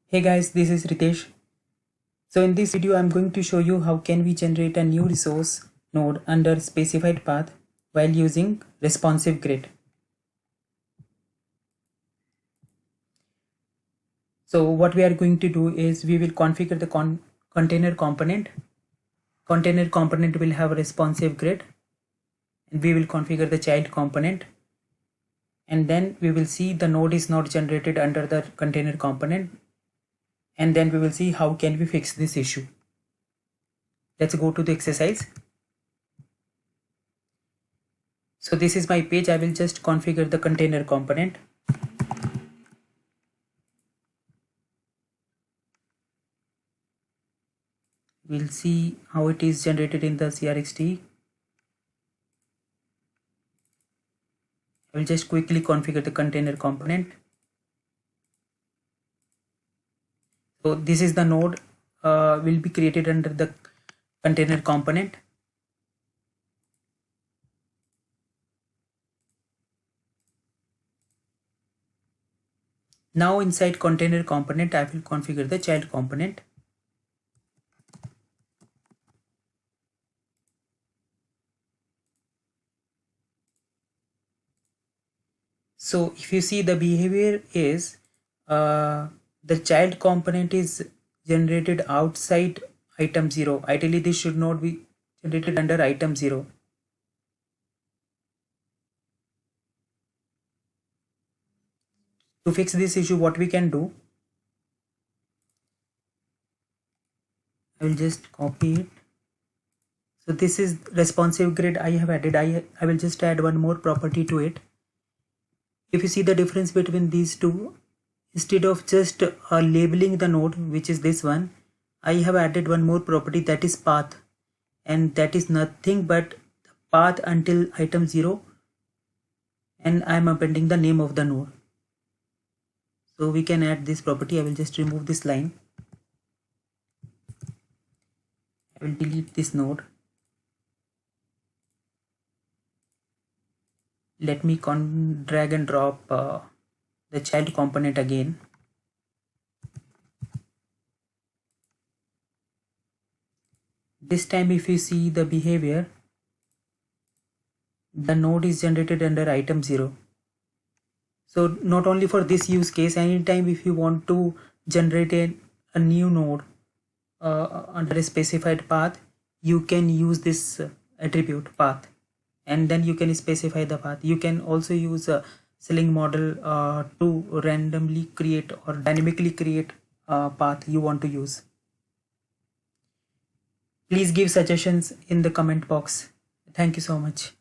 Hey guys, this is Ritesh. So in this video, I'm going to show you how can we generate a new resource node under specified path while using responsive grid. So what we are going to do is we will configure the container component. Container component will have a responsive grid, and we will configure the child component. And then we will see the node is not generated under the container component. And then we will see how can we fix this issue. Let's go to the exercise. So this is my page. I will just configure the container component. We'll see how it is generated in the CRXT. I will just quickly configure the container component. So this is the node will be created under the container component. Now inside container component, I will configure the child component. So if you see, the behavior is the child component is generated outside item 0. Ideally this should not be generated under item 0. To fix this issue, what we can do, I will just copy it. So this is responsive grid I have added. I will just add one more property to it. If you see the difference between these two, instead of just labeling the node, which is this one, I have added one more property, that is path, and that is nothing but the path until item 0, and I am appending the name of the node. So we can add this property. I will just remove this line. I will delete this node. Let me drag and drop the child component again. This time if you see the behavior, the node is generated under item 0. So not only for this use case, anytime if you want to generate a new node under a specified path, you can use this attribute path, and then you can specify the path. You can also use a Selenium model to randomly create or dynamically create a path you want to use. Please give suggestions in the comment box. Thank you so much.